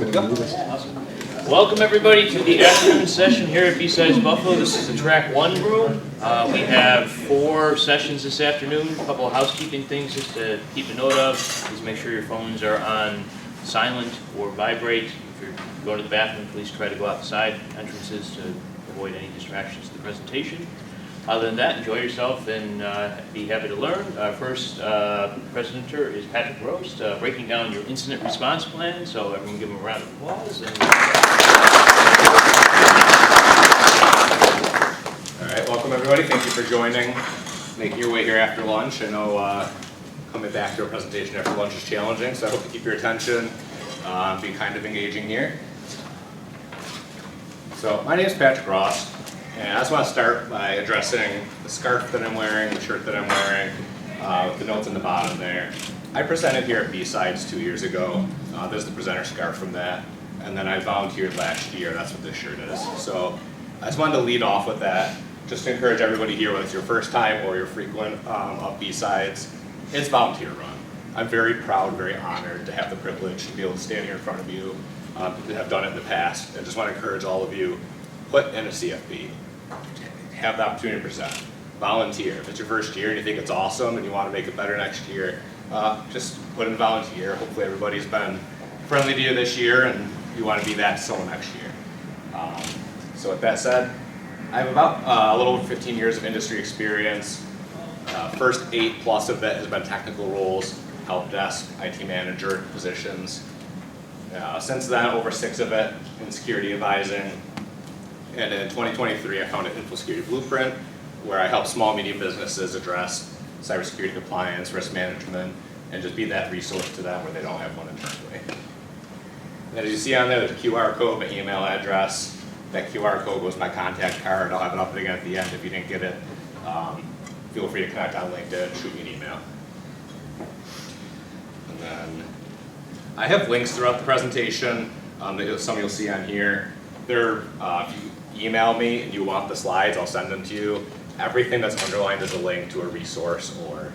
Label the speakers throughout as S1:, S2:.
S1: Welcome everybody to the afternoon session here at BSides Buffalo. This is the track 1 room. We have 4 sessions this afternoon. A couple of housekeeping things just to keep a note of. Please make sure your phones are on silent or vibrate. If you're going to the bathroom, please try to go outside entrances to avoid any distractions to the presentation. Other than that, enjoy yourself and be happy to learn. Our first presenter is Patrick Roast, breaking down your incident response plan. So everyone give him a round of applause.
S2: All right, welcome everybody. Thank you for joining, making your way here after lunch. I know coming back to a presentation after lunch is challenging, so I hope you keep your attention, be kind of engaging here. So my name is Patrick Ross. And I just want to start by addressing the scarf that I'm wearing, the shirt that I'm wearing, with the notes in the bottom there. I presented here at BSides 2 years ago. There's the presenter scarf from that. And then I volunteered last year. That's what this shirt is. So I just wanted to lead off with that, just to encourage everybody here, whether it's your first time or your frequent of BSides, it's volunteer run. I'm very proud, very honored to have the privilege to be able to stand here in front of you, to have done it in the past. And just want to encourage all of you, put in a CFP. Have the opportunity to present. Volunteer. If it's your first year and you think it's awesome and you want to make it better next year, just put in volunteer. Hopefully everybody's been friendly to you this year and you want to be that so next year. So with that said, I have about a little over 15 years of industry experience. First 8+ of it has been technical roles, help desk, IT manager positions. Since then, over 6 of it in security advising. And in 2023, I founded InfoSecurity Blueprint, where I help small, medium businesses address cybersecurity compliance, risk management, and just be that resource to them where they don't have one internally. And as you see on there, there's a QR code, my email address. That QR code was my contact card. I'll have it up again at the end if you didn't get it. Feel free to connect on LinkedIn, shoot me an email. And then I have links throughout the presentation. Some you'll see on here. If you email me and you want the slides, I'll send them to you. Everything that's underlined is a link to a resource or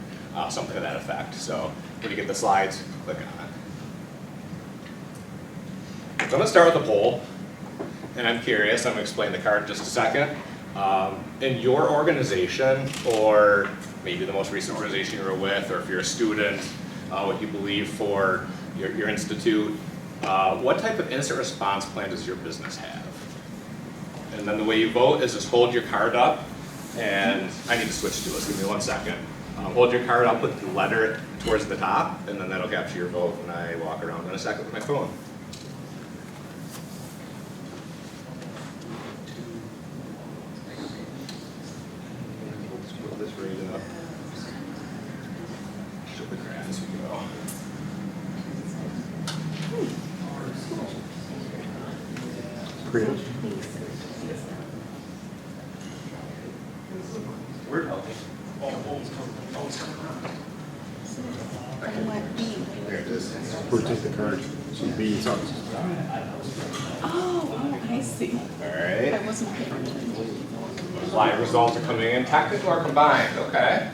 S2: something to that effect. So when you get the slides, click on it. So I'm going to start with a poll, and I'm curious, I'm going to explain the card in just a second. In your organization, or maybe the most recent organization you were with, or if you're a student, what you believe for your institute, what type of incident response plan does your business have? And then the way you vote is just hold your card up, and I need to switch to this, give me 1 second. Hold your card up with the letter towards the top, and then that'll capture your vote when I walk around in a second with my phone. Let's put this right up. Show the graph as we go.
S3: Creative.
S2: Word healthy. There it is.
S3: Or take the card. So B is up.
S4: Oh, I see.
S2: All right.
S4: I wasn't paying attention.
S2: Live results are coming in. Technical or combined? Okay.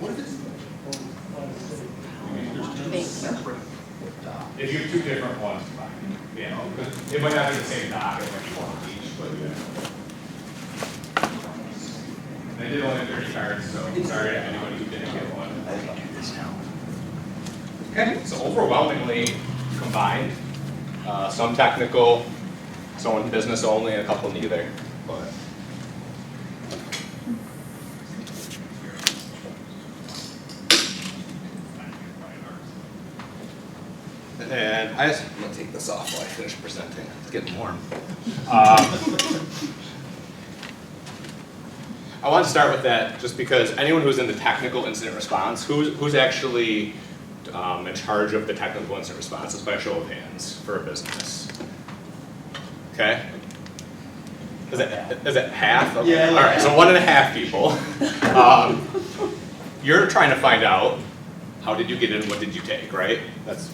S4: Thank you.
S2: If you have 2 different ones combined, you know, it might not be the same doc, it might be one of each, but yeah. I did only 30 cards, so sorry to anybody who didn't get one. Okay, so overwhelmingly combined. Some technical, some business only, and a couple neither. But and I'm gonna take this off while I finish presenting. It's getting warm. I want to start with that just because anyone who's in the technical incident response, who's actually in charge of the technical incident response, is by a show of hands for a business. Okay? Is it half? Okay.
S5: Yeah.
S2: All right, so 1.5 people. You're trying to find out how did you get in, what did you take, right? That's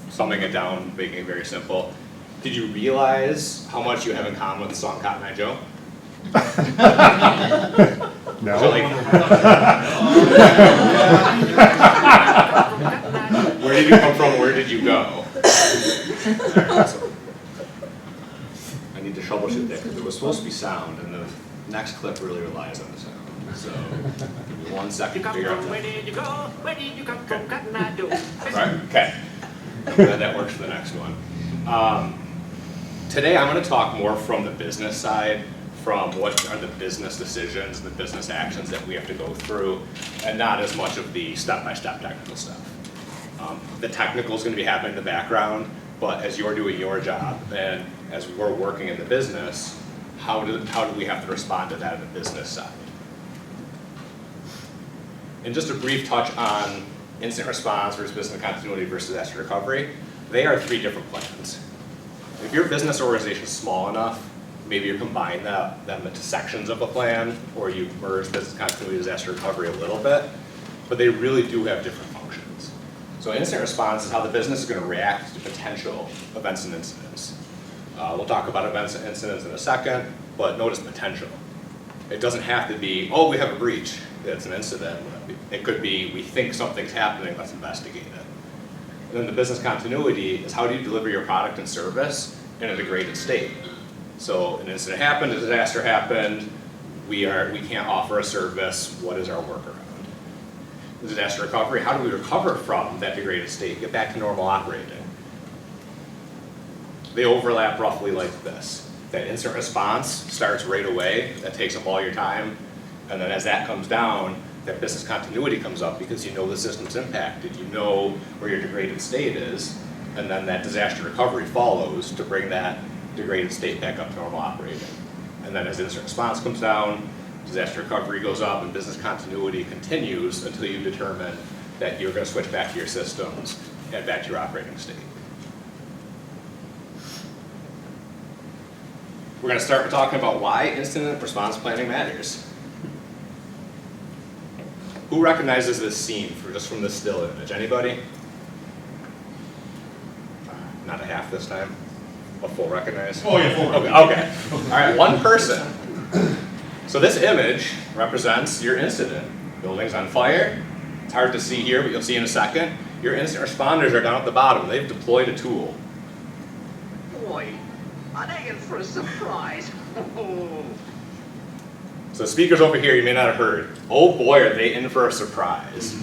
S2: summing it down, making it very simple. Did you realize how much you have in common with the song Cotton Eye Joe?
S3: No.
S2: So, like, where did you come from? Where did you go? Alright, so I need to troubleshoot that because it was supposed to be sound, and the next clip really relies on the sound. So give me 1 second to figure out that.
S5: Where did you go? Where did you come from? Cotton Eye Joe.
S2: Right? Okay. I'm glad that works for the next one. Today I'm going to talk more from the business side, from what are the business decisions, the business actions that we have to go through, and not as much of the step-by-step technical stuff. The technical is going to be happening in the background, but as you're doing your job and as we're working in the business, how do we have to respond to that in the business side? And just a brief touch on incident response versus business continuity versus disaster recovery. They are 3 different plans. If your business organization is small enough, maybe you combine them into sections of a plan, or you merge business continuity and disaster recovery a little bit, but they really do have different functions. So incident response is how the business is going to react to potential events and incidents. We'll talk about events and incidents in a second, but notice potential. It doesn't have to be, oh, we have a breach, it's an incident. It could be, we think something's happening, let's investigate it. And then the business continuity is how do you deliver your product and service in a degraded state. So an incident happened, a disaster happened, we can't offer a service, what is our workaround? The disaster recovery, how do we recover from that degraded state, get back to normal operating? They overlap roughly like this. That incident response starts right away, that takes up all your time, and then as that comes down, that business continuity comes up because you know the system's impacted, you know where your degraded state is, and then that disaster recovery follows to bring that degraded state back up to normal operating. And then as incident response comes down, disaster recovery goes up, and business continuity continues until you determine that you're going to switch back to your systems and back to your operating state. We're going to start with talking about why incident response planning matters. Who recognizes this scene just from this still image? Anybody? Not a half this time. A full recognize?
S6: Oh yeah, full.
S2: Okay. All right, one person. So this image represents your incident. Building's on fire. It's hard to see here, but you'll see in a second. Your incident responders are down at the bottom. They've deployed a tool.
S5: Boy, are they in for a surprise?
S2: So speakers over here, you may not have heard. Oh boy, are they in for a surprise.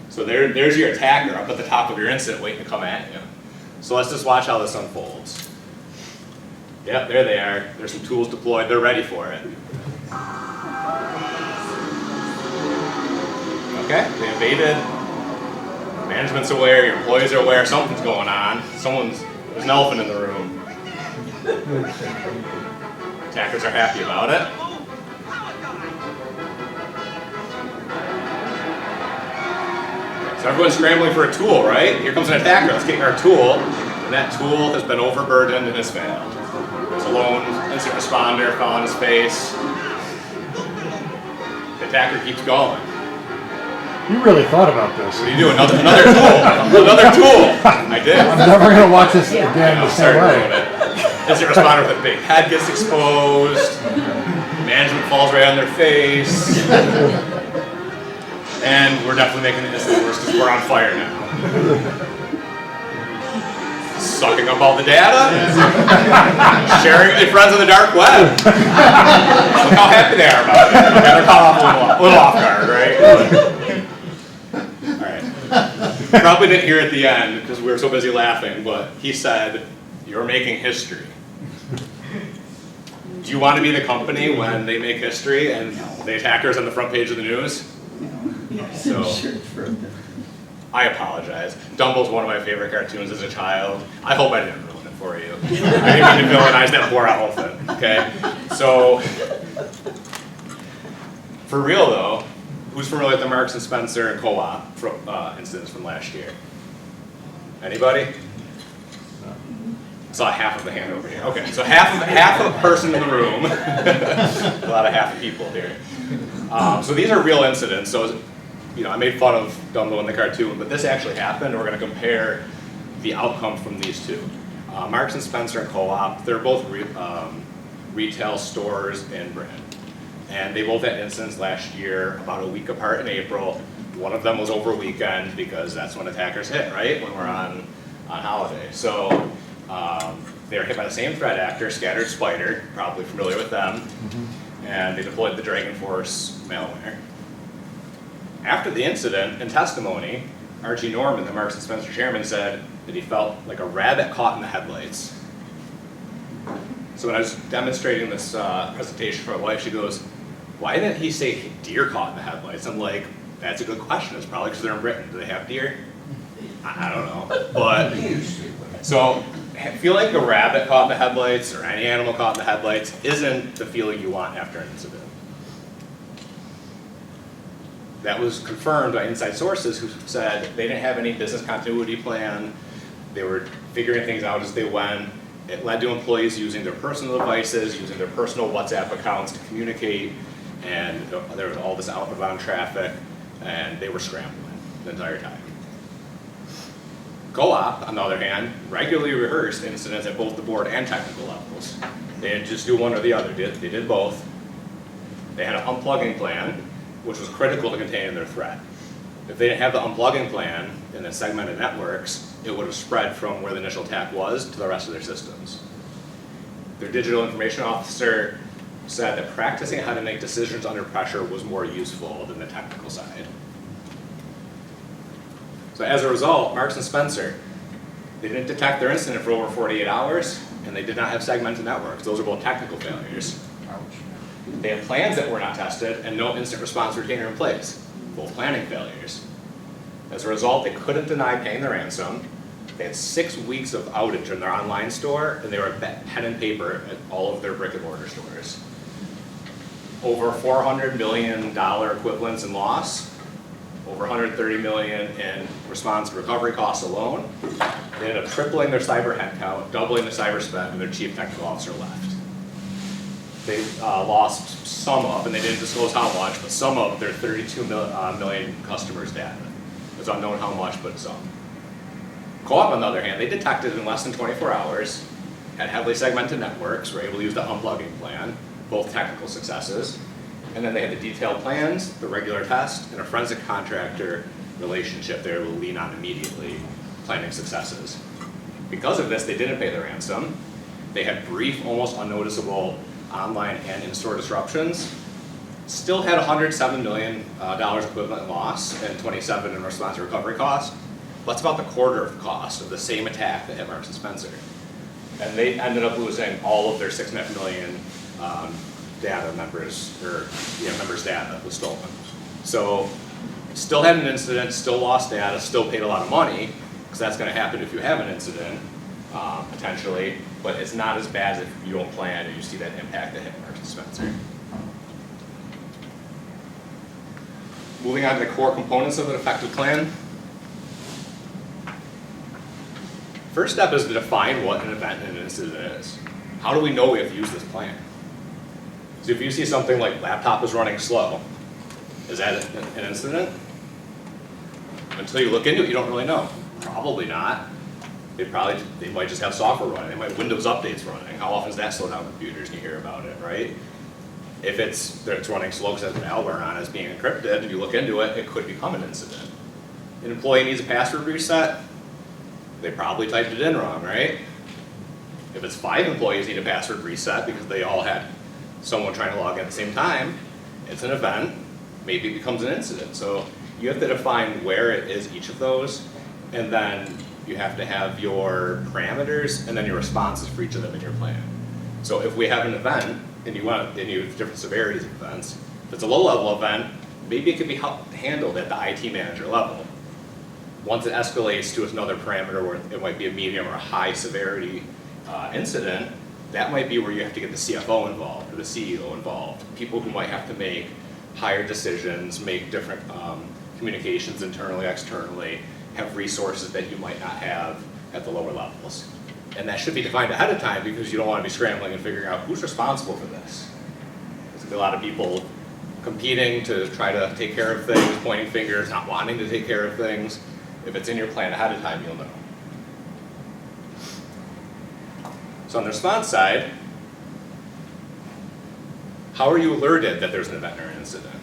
S2: So there's your attacker up at the top of your incident waiting to come at you. So let's just watch how this unfolds. Yep, there they are. There's some tools deployed. They're ready for it. Okay, they invaded. Management's aware, your employees are aware, something's going on. There's an elephant in the room. Attackers are happy about it. So everyone's scrambling for a tool, right? Here comes an attacker, let's get our tool. And that tool has been overburdened and has failed. There's a lone incident responder, fell on his face. The attacker keeps going.
S3: You really thought about this.
S2: What do you do? Another tool. Another tool. I did.
S3: I'm never going to watch this again
S2: I
S3: the same
S2: started doing
S3: way.
S2: it. Incident responder with a big head gets exposed. Management falls right on their face. And we're definitely making the incident worse because we're on fire now. Sucking up all the data. Sharing it with friends on the dark web. Look how happy they are about it. Okay, they're caught off a little off guard, right? Alright. Probably didn't hear at the end because we were so busy laughing, but he said, "You're making history." Do you want to be the company when they make history and the attacker's on the front page of the news? So, I apologize. Dumbo's one of my favorite cartoons as a child. I hope I didn't ruin it for you. I didn't mean to villainize that poor elephant, okay? So, for real though, who's familiar with the Marks and Spencer and Co-op incidents from last year? Anybody? I saw half of the hand over here. Okay, so half of the person in the room. A lot of half people here. So these are real incidents. So, I made fun of Dumbo in the cartoon, but this actually happened. We're going to compare the outcome from these two. Marks and Spencer and Co-op, they're both retail stores in Britain. And they both had incidents last year, about a week apart in April. One of them was over weekend because that's when attackers hit, right? When we're on holiday. So They were hit by the same threat actor, Scattered Spider, probably familiar with them, and they deployed the Dragon Force malware. After the incident, in testimony, Archie Norman, the Marks and Spencer chairman, said that he felt like a rabbit caught in the headlights. So when I was demonstrating this presentation for my wife, she goes, "Why didn't he say deer caught in the headlights?" I'm like, that's a good question. It's probably because they're in Britain. Do they have deer? I don't know. But, so feeling like a rabbit caught in the headlights or any animal caught in the headlights isn't the feeling you want after an incident. That was confirmed by inside sources who said they didn't have any business continuity plan. They were figuring things out as they went. It led to employees using their personal devices, using their personal WhatsApp accounts to communicate, and there was all this outbound traffic, and they were scrambling the entire time. Co-op, on the other hand, regularly rehearsed incidents at both the board and technical levels. They didn't just do one or the other, they did both. They had an unplugging plan, which was critical to containing their threat. If they didn't have the unplugging plan in the segmented networks, it would have spread from where the initial attack was to the rest of their systems. Their digital information officer said that practicing how to make decisions under pressure was more useful than the technical side. So as a result, Marks and Spencer, they didn't detect their incident for over 48 hours, and they did not have segmented networks. Those are both technical failures. They had plans that were not tested and no instant response retainer in place, both planning failures. As a result, they couldn't deny paying the ransom. They had 6 weeks of outage in their online store, and they were pen and paper at all of their brick and mortar stores. Over $400 million equivalents in loss, over $130 million in response and recovery costs alone. They ended up tripling their cyber headcount, doubling the cyber spend, and their chief technical officer left. They lost some of, and they didn't disclose how much, but some of their 32 million customers' data. It's unknown how much, but some. Co-op, on the other hand, they detected in less than 24 hours, had heavily segmented networks, were able to use the unplugging plan, both technical successes, and then they had the detailed plans, the regular test, and a forensic contractor relationship they were able to lean on immediately, planning successes. Because of this, they didn't pay the ransom. They had brief, almost unnoticeable online and in-store disruptions, still had $107 million equivalent loss and 27 in response and recovery cost. That's about the quarter of the cost of the same attack that hit Marks and Spencer. And they ended up losing all of their 6.5 million data members, or members' data was stolen. So still had an incident, still lost data, still paid a lot of money, because that's going to happen if you have an incident, potentially, but it's not as bad as if you don't plan and you see that impact that hit Marks and Spencer. Moving on to the core components of an effective plan. First step is to define what an event and an incident is. How do we know we have to use this plan? So if you see something like laptop is running slow, is that an incident? Until you look into it, you don't really know. Probably not. They might just have software running. They might have Windows updates running. How often does that slow down computers and you hear about it, right? If it's running slow because it has malware on it, it's being encrypted, and you look into it, it could become an incident. An employee needs a password reset, they probably typed it in wrong, right? If it's 5 employees need a password reset because they all had someone trying to log in at the same time, it's an event, maybe it becomes an incident. So you have to define where it is each of those, and then you have to have your parameters and then your responses for each of them in your plan. So if we have an event, and you have different severities of events, if it's a low-level event, maybe it could be handled at the IT manager level. Once it escalates to another parameter where it might be a medium or a high severity incident, that might be where you have to get the CFO involved or the CEO involved, people who might have to make higher decisions, make different communications internally, externally, have resources that you might not have at the lower levels. And that should be defined ahead of time because you don't want to be scrambling and figuring out who's responsible for this. There's a lot of people competing to try to take care of things, pointing fingers, not wanting to take care of things. If it's in your plan ahead of time, you'll know. So on the response side, how are you alerted that there's an event or an incident?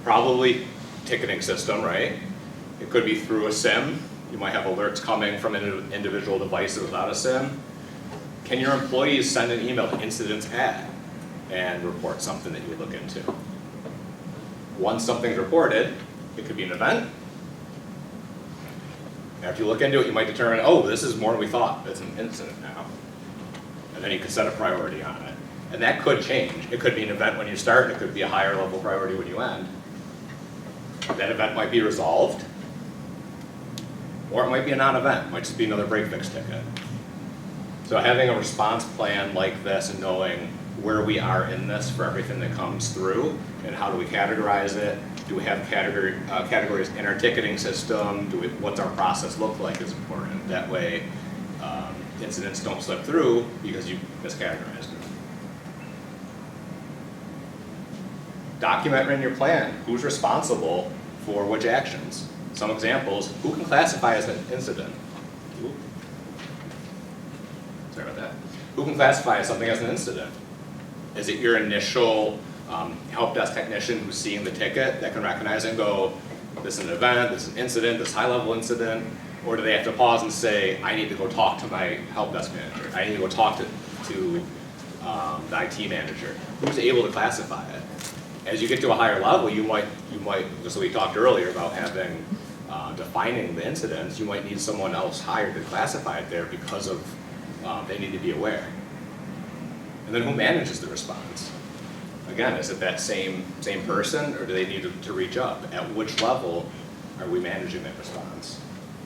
S2: Probably ticketing system, right? It could be through a SIM. You might have alerts coming from individual devices without a SIM. Can your employees send an email to incidents at and report something that you would look into? Once something's reported, it could be an event. After you look into it, you might determine, oh, this is more than we thought. It's an incident now. And then you can set a priority on it. And that could change. It could be an event when you start, and it could be a higher level priority when you end. That event might be resolved, or it might be a non-event. It might just be another break fix ticket. So having a response plan like this and knowing where we are in this for everything that comes through, and how do we categorize it? Do we have categories in our ticketing system? What's our process look like is important. That way, incidents don't slip through because you miscategorized it. Document in your plan who's responsible for which actions. Some examples, who can classify as an incident? Sorry about that. Who can classify something as an incident? Is it your initial help desk technician who's seeing the ticket that can recognize it and go, this is an event, this is an incident, this high-level incident? Or do they have to pause and say, I need to go talk to my help desk manager. I need to go talk to the IT manager. Who's able to classify it? As you get to a higher level, you might, just like we talked earlier about having, defining the incidents, you might need someone else hired to classify it there because of, they need to be aware. And then who manages the response? Again, is it that same person, or do they need to reach up? At which level are we managing that response?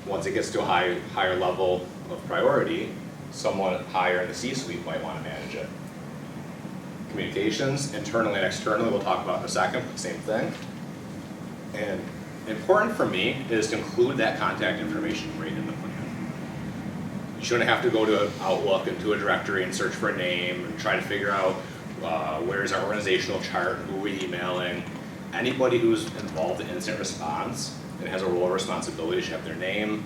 S2: Once it gets to a higher level of priority, someone higher in the C-suite might want to manage it. Communications, internally and externally, we'll talk about in a second, but same thing. And important for me is to include that contact information right in the plan. You shouldn't have to go to Outlook and to a directory and search for a name and try to figure out where's our organizational chart, who are we emailing. Anybody who's involved in incident response and has a role or responsibility should have their name,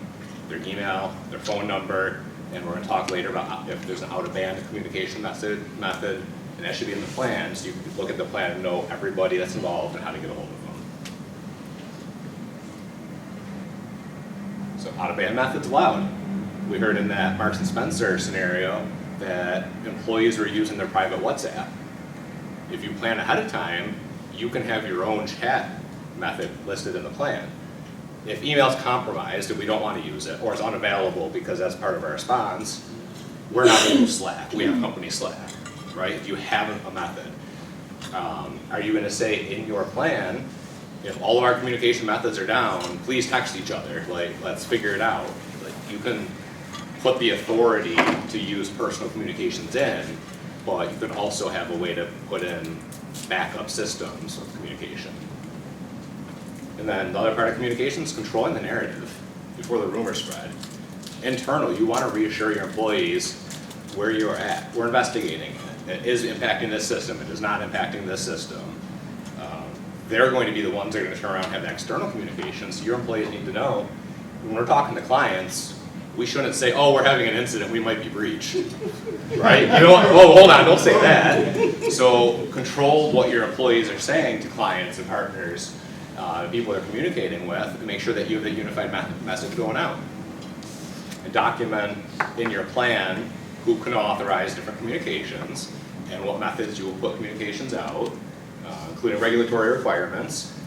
S2: their email, their phone number, and we're going to talk later about if there's an out-of-band communication method, and that should be in the plan, so you can look at the plan and know everybody that's involved and how to get a hold of them. So out-of-band methods allowed. We heard in that Marks and Spencer scenario that employees were using their private WhatsApp. If you plan ahead of time, you can have your own chat method listed in the plan. If email's compromised and we don't want to use it, or it's unavailable because that's part of our response, we're not going to use Slack. We have company Slack, right? If you have a method. Are you going to say in your plan, if all of our communication methods are down, please text each other, like, let's figure it out. Like, you can put the authority to use personal communications in, but you can also have a way to put in backup systems of communication. And then the other part of communication is controlling the narrative before the rumors spread. Internal, you want to reassure your employees where you're at. We're investigating it. It is impacting this system. It is not impacting this system. They're going to be the ones that are going to turn around and have the external communication. So your employees need to know when we're talking to clients, we shouldn't say, oh, we're having an incident, we might be breached. Right? You know what? Whoa, hold on, don't say that. So control what your employees are saying to clients and partners, people they're communicating with, and make sure that you have the unified message going out. And document in your plan who can authorize different communications and what methods you will put communications out, including regulatory requirements.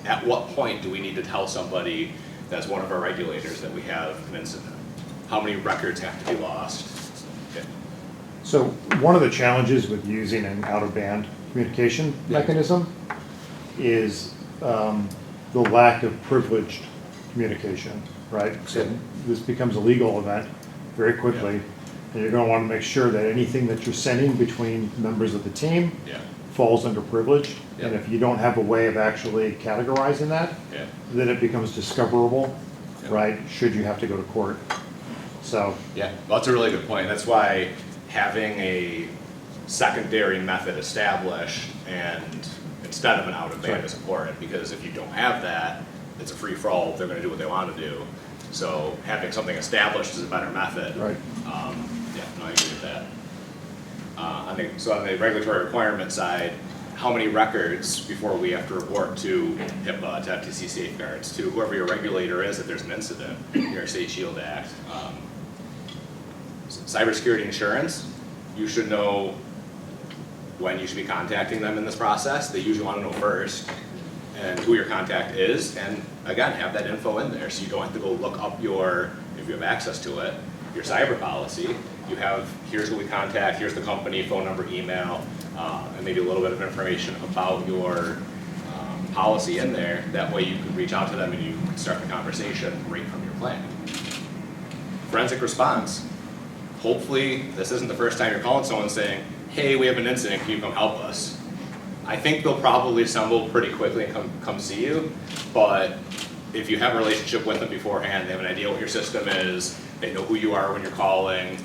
S2: At what point do we need to tell somebody that's one of our regulators that we have an incident? How many records have to be lost? Okay.
S3: So one of the challenges with using an out-of-band communication mechanism is the lack of privileged communication, right? So this becomes a legal event very quickly, and you're going to want to make sure that anything that you're sending between members of the team falls under privileged. And if you don't have a way of actually categorizing that, then it becomes discoverable, right? Should you have to go to court. So
S2: well, that's a really good point. That's why having a secondary method established and instead of an out-of-band is important, because if you don't have that, it's a free-for-all. They're going to do what they want to do. So having something established is a better method.
S3: Right.
S2: No, I agree with that. So on the regulatory requirement side, how many records before we have to report to HIPAA, to FTC safeguards, to whoever your regulator is if there's an incident, your State Shield Act. Cybersecurity insurance, you should know when you should be contacting them in this process. They usually want to know first, and who your contact is, and again, have that info in there so you don't have to go look up your, if you have access to it, your cyber policy. You have, here's who we contact, here's the company, phone number, email, and maybe a little bit of information about your policy in there. That way you can reach out to them and you can start the conversation right from your plan. Forensic response. Hopefully, this isn't the first time you're calling someone saying, hey, we have an incident, can you come help us? I think they'll probably assemble pretty quickly and come see you, but if you have a relationship with them beforehand, they have an idea what your system is, they know who you are when you're calling.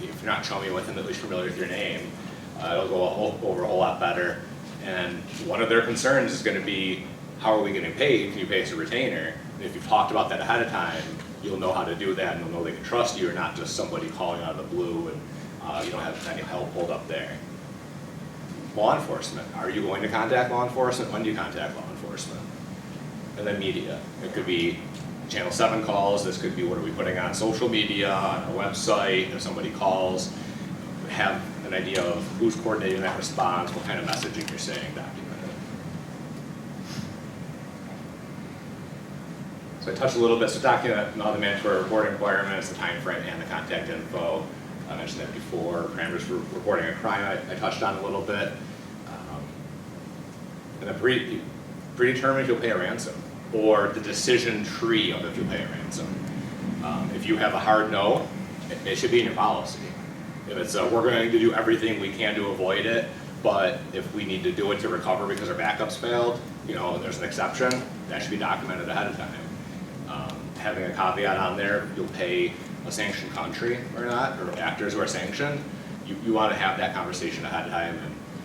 S2: If you're not chummy with them, at least familiar with your name, it'll go over a whole lot better. And one of their concerns is going to be, how are we getting paid? Can you pay us a retainer? And if you've talked about that ahead of time, you'll know how to do that, and you'll know they can trust you, or not just somebody calling out of the blue and you don't have any help pulled up there. Law enforcement. Are you going to contact law enforcement? When do you contact law enforcement? And then media. It could be Channel 7 calls. This could be, what are we putting on social media, on our website? If somebody calls, have an idea of who's coordinating that response, what kind of messaging you're saying, document it. So I touched a little bit, so document all the mandatory reporting requirements, the time frame, and the contact info. I mentioned that before. Parameters for reporting a crime I touched on a little bit. And then predetermine if you'll pay a ransom, or the decision tree of if you'll pay a ransom. If you have a hard no, it should be in your policy. If it's we're going to do everything we can to avoid it, but if we need to do it to recover because our backups failed, there's an exception, that should be documented ahead of time. Having a caveat on there, you'll pay a sanctioned country or not, or actors who are sanctioned. You want to have that conversation ahead of time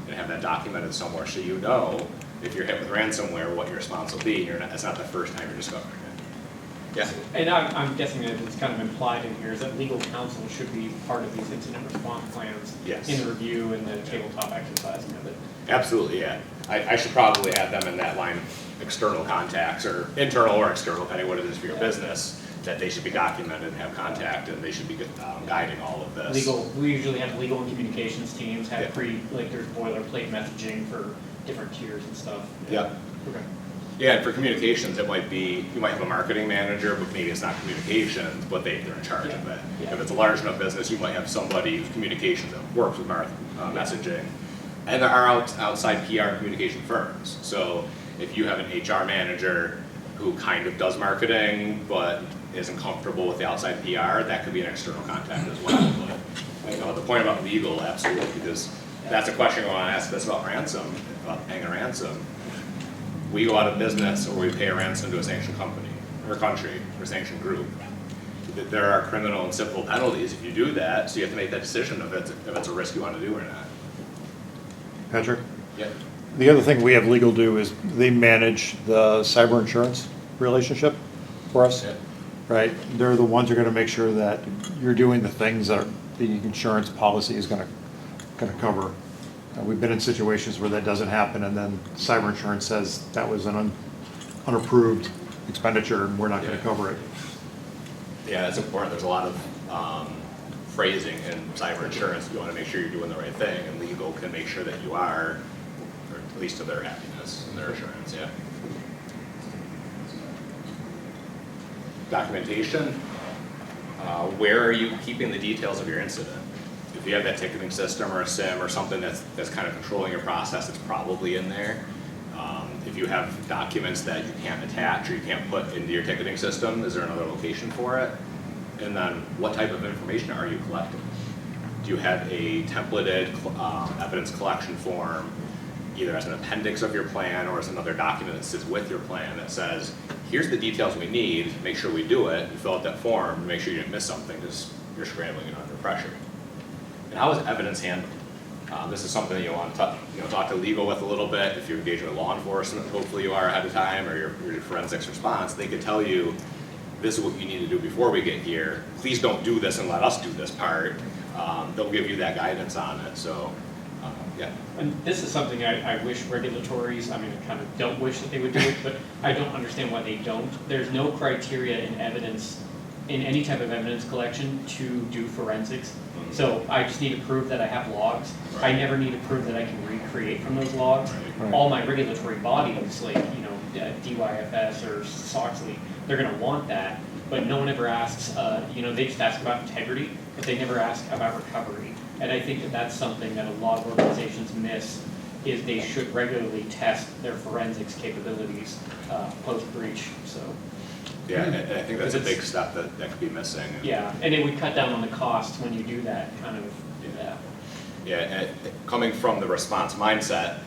S2: and have that documented somewhere so you know if you're hit with ransomware what your response will be. It's not the first time you're discovering it. Yeah.
S6: And I'm guessing that it's kind of implied in here is that legal counsel should be part of these incident response plans.
S2: Yes.
S6: In the review and the tabletop exercising of it.
S2: Absolutely, yeah. I should probably have them in that line, external contacts, or internal or external, depending what it is for your business, that they should be documented and have contact, and they should be guiding all of this.
S6: We usually have legal and communications teams have
S2: Yeah.
S6: there's boilerplate messaging for different tiers and stuff.
S2: Yeah.
S6: Okay.
S2: Yeah, and for communications, it might be, you might have a marketing manager, but maybe it's not communications, but they're in charge of it.
S6: Yeah.
S2: If it's a large enough business, you might have somebody who's communications that works with messaging. And there are outside PR and communication firms. So if you have an HR manager who kind of does marketing, but isn't comfortable with the outside PR, that could be an external contact as well. But the point about legal, absolutely, because that's a question I want to ask this about ransom, about paying a ransom. We go out of business or we pay a ransom to a sanctioned company or country or sanctioned group. There are criminal and civil penalties if you do that, so you have to make that decision if it's a risk you want to do or not.
S3: Patrick?
S2: Yeah.
S3: The other thing we have legal do is they manage the cyber insurance relationship for us,
S2: Yeah.
S3: right? They're the ones who are going to make sure that you're doing the things that the insurance policy is going to cover. We've been in situations where that doesn't happen, and then cyber insurance says that was an unapproved expenditure, and we're not going to cover it.
S2: Yeah, that's important. There's a lot of phrasing in cyber insurance. You want to make sure you're doing the right thing, and legal can make sure that you are, or at least to their happiness and their assurance, yeah. Documentation. Where are you keeping the details of your incident? If you have that ticketing system or a SIM or something that's kind of controlling your process, it's probably in there. If you have documents that you can't attach or you can't put into your ticketing system, is there another location for it? And then what type of information are you collecting? Do you have a templated evidence collection form, either as an appendix of your plan or as another document that sits with your plan that says, here's the details we need, make sure we do it, you fill out that form, make sure you didn't miss something because you're scrambling and under pressure. And how is evidence handled? This is something that you want to talk to legal with a little bit. If you're engaging with law enforcement, hopefully you are ahead of time, or your forensics response, they could tell you, this is what you need to do before we get here. Please don't do this and let us do this part. They'll give you that guidance on it. So, yeah.
S6: And this is something I wish regulatories, I kind of don't wish that they would do it, but I don't understand why they don't. There's no criteria in evidence in any type of evidence collection to do forensics. So I just need to prove that I have logs. I never need to prove that I can recreate from those logs.
S3: Right.
S6: All my regulatory bodies, like, DYFS or SOXLE, they're gonna want that, but no one ever asks, they just ask about integrity, but they never ask about recovery. And I think that that's something that a lot of organizations miss, is they should regularly test their forensics capabilities post-breach, so.
S2: Yeah, and I think that's a big step that could be missing.
S6: Yeah, and it would cut down on the costs when you do that, kind of, yeah.
S2: Yeah, and coming from the response mindset,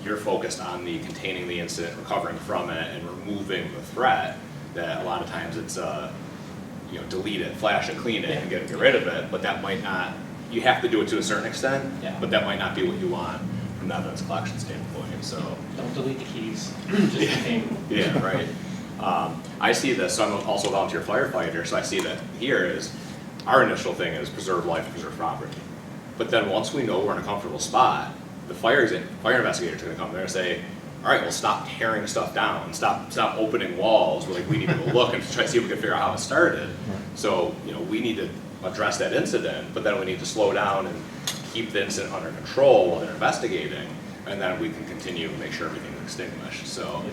S2: you're focused on the containing the incident, recovering from it, and removing the threat. That a lot of times it's, delete it, flash it, clean it, and get rid of it. But that might not. You have to do it to a certain extent, but that might not be what you want from the evidence collection standpoint. So
S6: don't delete the keys. Just contain.
S2: Yeah, right. I see this. So I'm also a volunteer firefighter, so I see that here is our initial thing is preserve life, preserve property. But then once we know we're in a comfortable spot, the fire investigators are going to come there and say, all right, well, stop tearing stuff down, stop opening walls. We're like, we need to go look and try to see if we can figure out how it started. So, we need to address that incident, but then we need to slow down and keep the incident under control while they're investigating, and then we can continue to make sure everything is extinguished. So,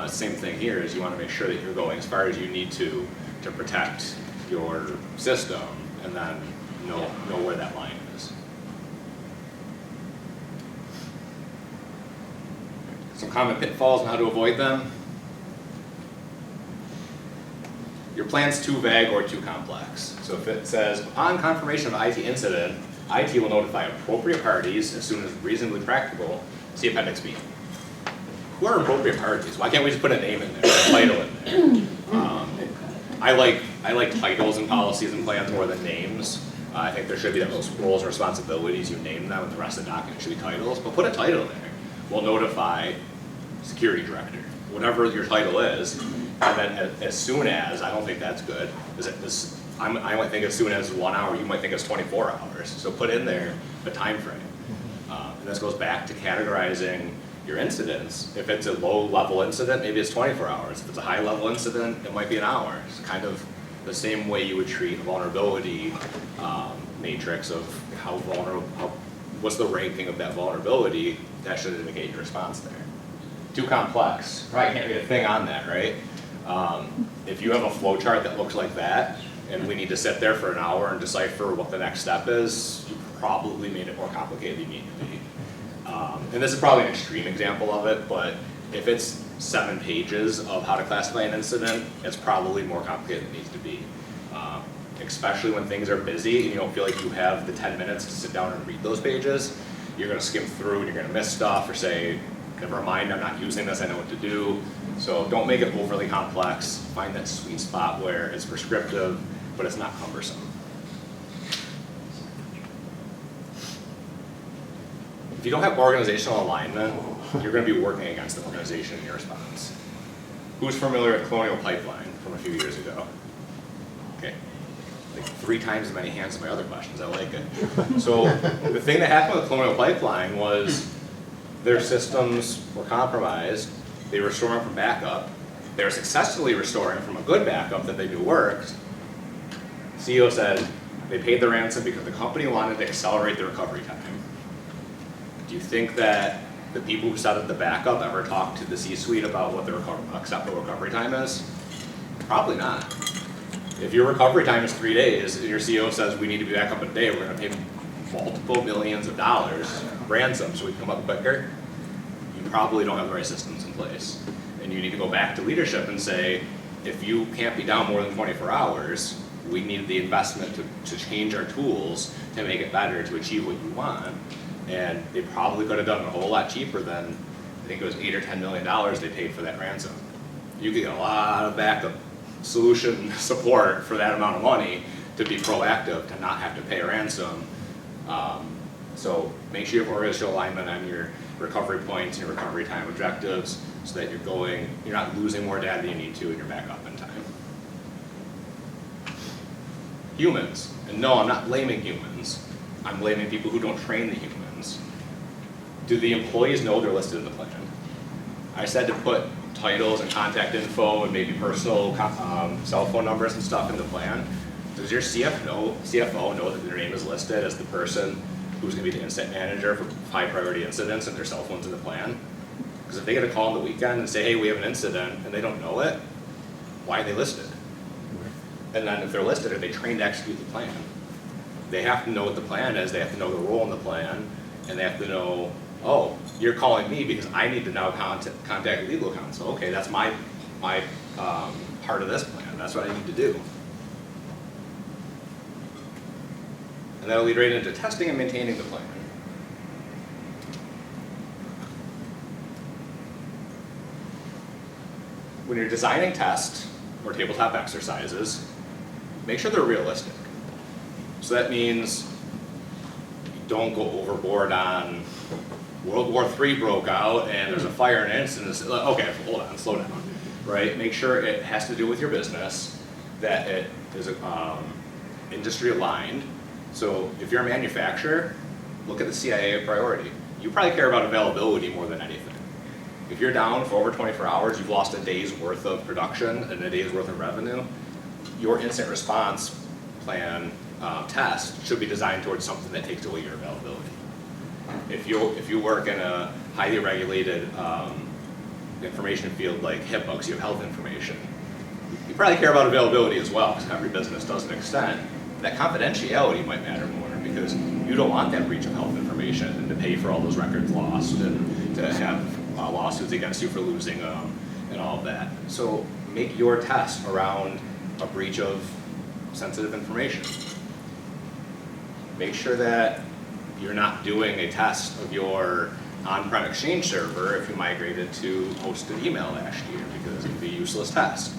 S2: same thing here is you want to make sure that you're going as far as you need to protect your system, and then know where that line is. Some common pitfalls and how to avoid them. Your plan's too vague or too complex. So if it says, upon confirmation of IT incident, IT will notify appropriate parties as soon as reasonably practical. See Appendix B. Who are appropriate parties? Why can't we just put a name in there, a title in there? I like titles in policies and plans more than names. I think there should be those roles and responsibilities, you name them, and the rest of the document should be titles, but put a title there. We'll notify security director, whatever your title is, and then as soon as, I don't think that's good, I might think as soon as 1 hour, you might think it's 24 hours, so put in there a time frame. And this goes back to categorizing your incidents. If it's a low-level incident, maybe it's 24 hours. If it's a high-level incident, it might be an hour. It's kind of the same way you would treat a vulnerability matrix of what's the ranking of that vulnerability. That should indicate your response there. Too complex, probably can't get a thing on that, right? If you have a flow chart that looks like that, and we need to sit there for an hour and decipher what the next step is, you probably made it more complicated than you need to be. And this is probably an extreme example of it, but if it's 7 pages of how to classify an incident, it's probably more complicated than it needs to be. Especially when things are busy and you don't feel like you have the 10 minutes to sit down and read those pages, you're going to skim through and you're going to miss stuff or say, never mind, I'm not using this, I know what to do. So don't make it overly complex. Find that sweet spot where it's prescriptive, but it's not cumbersome. If you don't have organizational alignment, you're going to be working against the organization in your response. Who's familiar with Colonial Pipeline from a few years ago? Okay. Like 3 times as many hands as my other questions. I like it. So the thing that happened with Colonial Pipeline was their systems were compromised. They were restoring from backup. They were successfully restoring from a good backup that they knew worked. CEO said they paid the ransom because the company wanted to accelerate the recovery time. Do you think that the people who set up the backup ever talked to the C-suite about what the acceptable recovery time is? Probably not. If your recovery time is 3 days and your CEO says we need to be back up in a day, we're going to pay multiple millions of dollars ransom so we can come up quicker, you probably don't have the right systems in place. And you need to go back to leadership and say, if you can't be down more than 24 hours, we need the investment to change our tools to make it better to achieve what you want. And they probably could have done it a whole lot cheaper than, I think it was $8 or $10 million they paid for that ransom. You could get a lot of backup solution support for that amount of money to be proactive, to not have to pay a ransom. So make sure you have organizational alignment on your recovery points and your recovery time objectives so that you're not losing more data than you need to and you're back up in time. Humans, and no, I'm not blaming humans. I'm blaming people who don't train the humans. Do the employees know they're listed in the plan? I said to titles and contact info and maybe personal cell phone numbers and stuff in the plan, does your CFO know that their name is listed as the person who's going to be the incident manager for high priority incidents and their cell phone's in the plan? Because if they get a call on the weekend and say, hey, we have an incident, and they don't know it, why are they listed? And then if they're listed, are they trained to execute the plan? They have to know what the plan is, they have to know the role in the plan, and they have to know, oh, you're calling me because I need to now contact legal counsel. Okay, that's my part of this plan, that's what I need to do. And that'll lead right into testing and maintaining the plan. When you're designing tests or tabletop exercises, make sure they're realistic. So that means you don't go overboard on World War III broke out and there's a fire and incident. Okay, hold on, slow down, right? Make sure it has to do with your business, that it is industry aligned. So if you're a manufacturer, look at the CIA priority. You probably care about availability more than anything. If you're down for over 24 hours, you've lost a day's worth of production and a day's worth of revenue, your incident response plan test should be designed towards something that takes away your availability. If you work in a highly regulated information field like HIPAA, because you have health information, you probably care about availability as well, because every business does an extent. That confidentiality might matter more, because you don't want that breach of health information and to pay for all those records lost and to have lawsuits against you for losing them and all of that. So make your test around a breach of sensitive information. Make sure that you're not doing a test of your on-prem Exchange server if you migrated to hosted email last year, because it would be a useless test.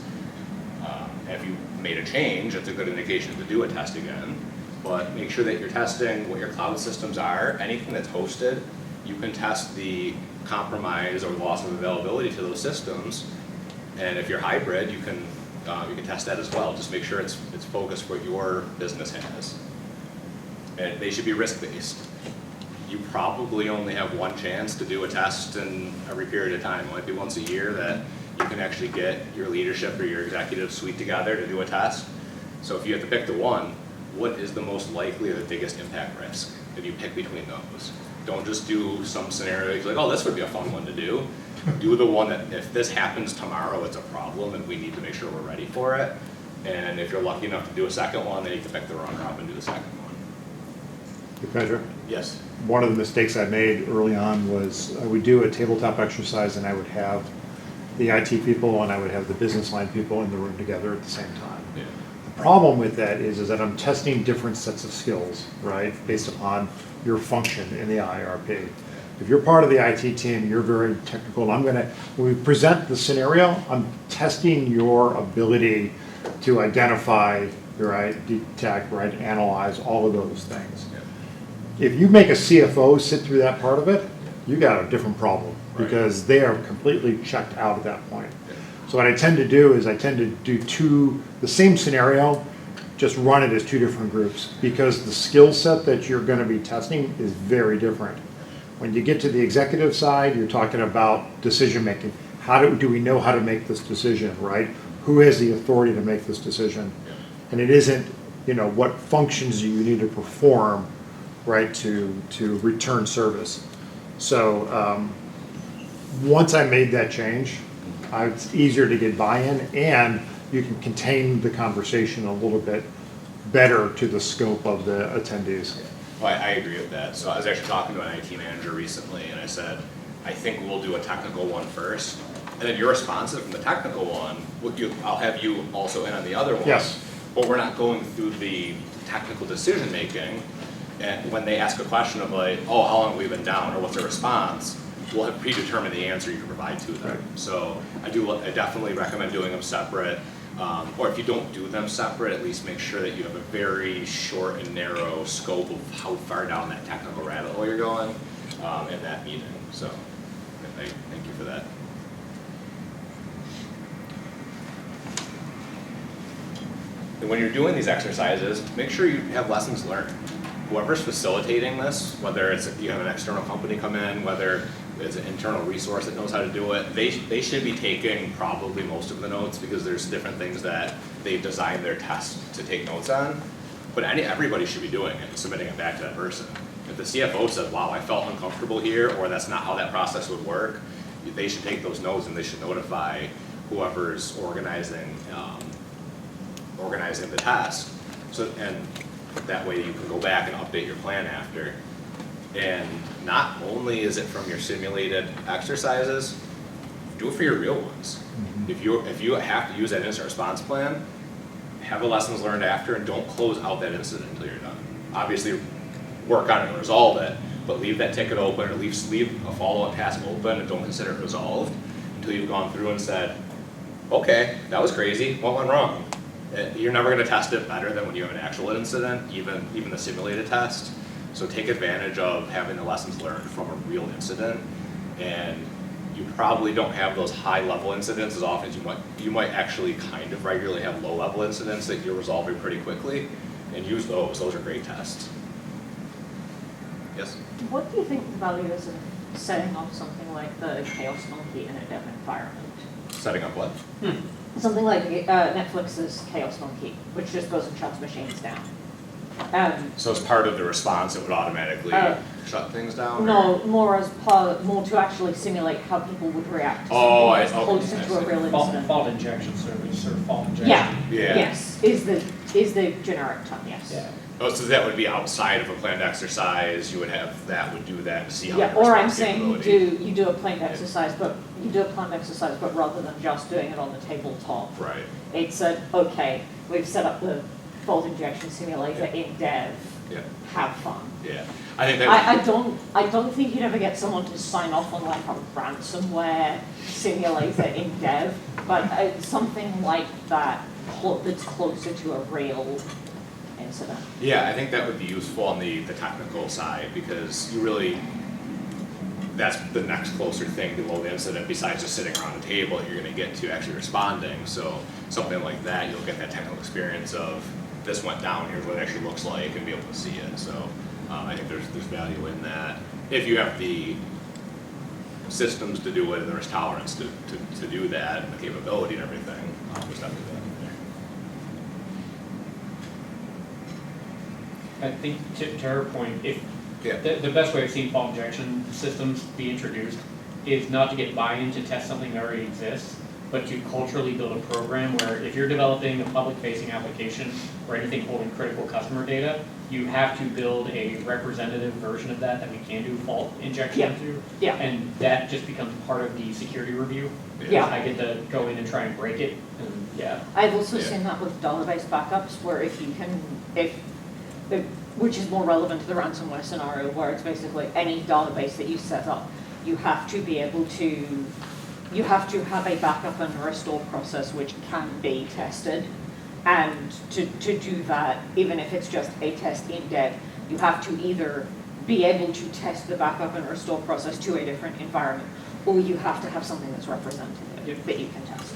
S2: If you made a change, it's a good indication to do a test again, but make sure that you're testing what your cloud systems are. Anything that's hosted, you can test the compromise or loss of availability to those systems, and if you're hybrid, you can test that as well. Just make sure it's focused what your business has, and they should be risk-based. You probably only have one chance to do a test in every period of time. It might be once a year that you can actually get your leadership or your executive suite together to do a test. So if you have to pick the one, what is the most likely or the biggest impact risk? If you pick between those. Don't just do some scenario like, oh, this would be a fun one to do. Do the one that if this happens tomorrow, it's a problem and we need to make sure we're ready for it. And if you're lucky enough to do a second one, then you can pick the runner-up and do the second one.
S3: Pedro?
S2: Yes.
S3: One of the mistakes I made early on was I would do a tabletop exercise and I would have the IT people and I would have the business line people in the room together at the same time.
S2: Yeah.
S3: The problem with that is that I'm testing different sets of skills, right, based upon your function in the IRP. If you're part of the IT team, you're very technical. And when we present the scenario, I'm testing your ability to identify, right, detect, right, analyze, all of those things.
S2: Yeah.
S3: If you make a CFO sit through that part of it, you got a different problem, because they are completely checked out at that point. So what I tend to do is I tend to do the same scenario, just run it as two different groups, because the skill set that you're going to be testing is very different. When you get to the executive side, you're talking about decision making. How do we know how to make this decision, right? Who has the authority to make this decision? And it isn't, what functions do you need to perform, right, to return service. So once I made that change, it's easier to get buy-in, and you can contain the conversation a little bit better to the scope of the attendees.
S2: Well, I agree with that. So I was actually talking to an IT manager recently, and I said, I think we'll do a technical one first, and then your responses from the technical one, I'll have you also in on the other one.
S3: Yes.
S2: But we're not going through the technical decision making, and when they ask a question of like, oh, how long have we been down, or what's the response, we'll have predetermined the answer you can provide to them. Right. So I definitely recommend doing them separate. Or if you don't do them separate, at least make sure that you have a very short and narrow scope of how far down that technical rabbit hole you're going in that meeting. So thank you for that. And when you're doing these exercises, make sure you have lessons learned. Whoever's facilitating this, whether it's you have an external company come in, whether It's an internal resource that knows how to do it. They should be taking probably most of the notes because there's different things that they've designed their test to take notes on. But everybody should be doing it and submitting it back to that person. If the CFO said, wow, I felt uncomfortable here, or that's not how that process would work, they should take those notes and they should notify whoever's organizing the test. So, and that way you can go back and update your plan after. And not only is it from your simulated exercises, do it for your real ones. If you have to use that incident response plan, have a lessons learned after and don't close out that incident until you're done. Obviously, work on it and resolve it, but leave that ticket open or leave a follow-up task open and don't consider it resolved until you've gone through and said, okay, that was crazy, what went wrong? You're never gonna test it better than when you have an actual incident, even the simulated test. So take advantage of having the lessons learned from a real incident, and you probably don't have those high-level incidents as often as you might actually kind of regularly have low-level incidents that you're resolving pretty quickly, and use those. Those are great tests. Yes?
S7: What do you think the value is of setting up something like the Chaos Monkey in a dev environment?
S2: Setting up what?
S7: Something like Netflix's Chaos Monkey, which just goes and shuts machines down.
S2: So as part of the response, it would automatically shut things down?
S7: No, more to actually simulate how people would react to
S2: Oh,
S7: something that's closer to a real incident.
S6: Fault injection service or fault injection.
S7: Yeah.
S2: Yeah.
S7: Yes, is the generic term, yes.
S6: Yeah.
S2: Oh, so that would be outside of a planned exercise, you would have, that would do that to see how
S7: Yeah,
S2: the
S7: or I'm
S2: response
S7: saying
S2: capability.
S7: you do a planned exercise, but rather than just doing it on the tabletop,
S2: Right.
S7: it's okay, we've set up the fault injection simulator in dev,
S2: Yeah.
S7: have fun.
S2: Yeah. I think that
S7: I don't think you'd ever get someone to sign off on like a ransomware simulator in dev, but something like that that's closer to a real incident.
S2: Yeah, I think that would be useful on the technical side, because you really, that's the next closer thing below the incident besides just sitting around a table that you're gonna get to actually responding. So something like that, you'll get that technical experience of this went down, here's what it actually looks like, and be able to see it. So I think there's value in that. If you have the systems to do it and there's tolerance to do that and the capability and everything, there's definitely value there.
S6: I think to her point, if
S2: Yeah.
S6: the best way I've seen fault injection systems be introduced is not to get buy-in to test something that already exists, but to culturally build a program where if you're developing a public-facing application or anything holding critical customer data, you have to build a representative version of that we can do fault injection
S7: Yeah.
S6: into.
S7: Yeah.
S6: And that just becomes part of the security review.
S7: Yeah.
S6: I get to go in and try and break it, and yeah.
S7: I've also
S2: Yeah.
S7: seen that with database backups, where which is more relevant to the ransomware scenario, where it's basically any database that you set up, you have to be able to, you have to have a backup and restore process which can be tested. And to do that, even if it's just a test in dev, you have to either be able to test the backup and restore process to a different environment, or you have to have something that's representative that you can test.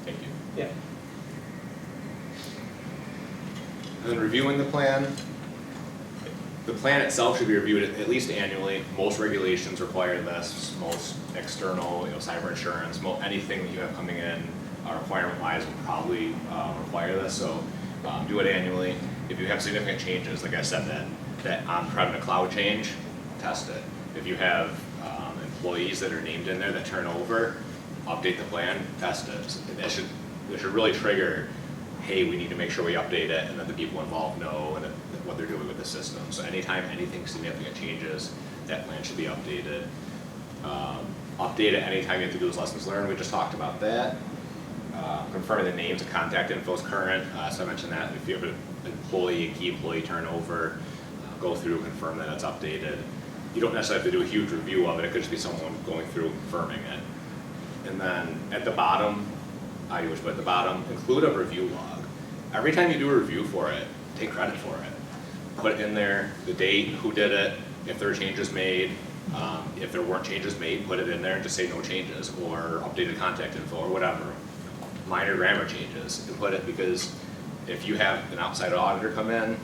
S2: Thank you.
S6: Yeah.
S2: And then reviewing the plan itself should be reviewed at least annually. Most regulations require this, most external, cyber insurance, anything that you have coming in requirement-wise will probably require this, so do it annually. If you have significant changes, like I said, that on-prem to cloud change, test it. If you have employees that are named in there that turn over, update the plan, test it. That should really trigger, hey, we need to make sure we update it, and that the people involved know and what they're doing with the system. So anytime anything significant changes, that plan should be updated. Update it anytime you have to do those lessons learned. We just talked about that. Confirming the names and contact info is current. So I mentioned that if you have an employee, a key employee turnover, go through, confirm that it's updated. You don't necessarily have to do a huge review of it. It could just be someone going through and confirming it. And then at the bottom, I wish, but at the bottom, include a review log. Every time you do a review for it, take credit for it. Put in there the date, who did it, if there were changes made. If there weren't changes made, put it in there and just say no changes, or updated contact info, or whatever. Minor grammar changes, and put it, because if you have an outside auditor come in,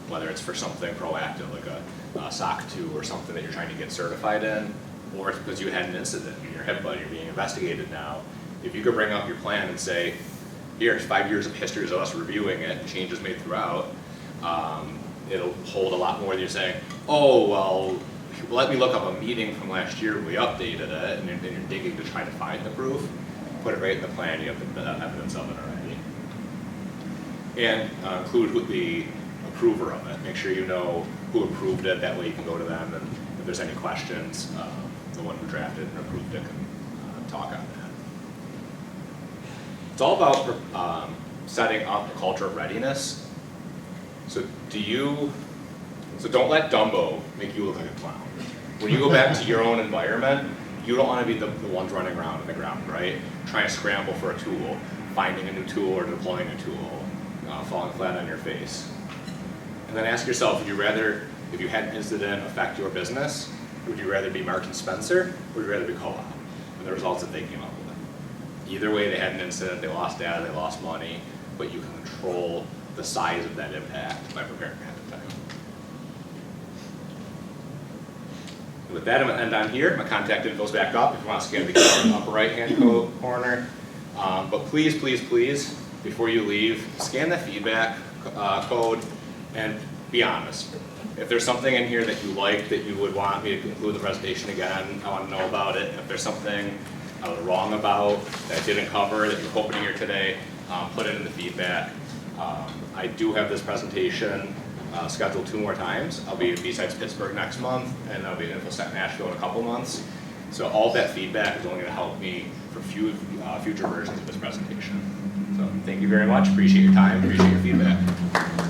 S2: whether it's for something proactive like a SOC 2 or something that you're trying to get certified in, or it's because you had an incident in your head, you're being investigated now. If you could bring up your plan and say, here's 5 years of history of us reviewing it and changes made throughout, it'll hold a lot more than you're saying, oh, well, let me look up a meeting from last year when we updated it, and then you're digging to try to find the proof. Put it right in the plan, you have the evidence of it already. And include the approver of it. Make sure you know who approved it, that way you can go to them, and if there's any questions, the one who drafted and approved it can talk on that. It's all about setting up a culture of readiness. So don't let Dumbo make you look like a clown. When you go back to your own environment, you don't want to be the ones running around on the ground, right? Trying to scramble for a tool, finding a new tool or deploying a tool, falling flat on your face. And then ask yourself, would you rather, if you had an incident affect your business, would you rather be Marks and Spencer, or would you rather be Co-op? And the results that they came up with. Either way, they had an incident, they lost data, they lost money, but you can control the size of that impact by preparing ahead of time. And with that, I'm going to end on here. My contact info is back up if you want to scan the QR in the upper right-hand corner. But please, please, please, before you leave, scan the feedback code and be honest. If there's something in here that you like that you would want me to include in the presentation again, I want to know about it. If there's something I was wrong about that I didn't cover that you're hoping to hear today, put it in the feedback. I do have this presentation scheduled 2 more times. I'll be at BSides Pittsburgh next month, and I'll be at InfoSec Nashville in a couple months. So all that feedback is only going to help me for future versions of this presentation. So thank you very much. Appreciate your time. Appreciate your feedback.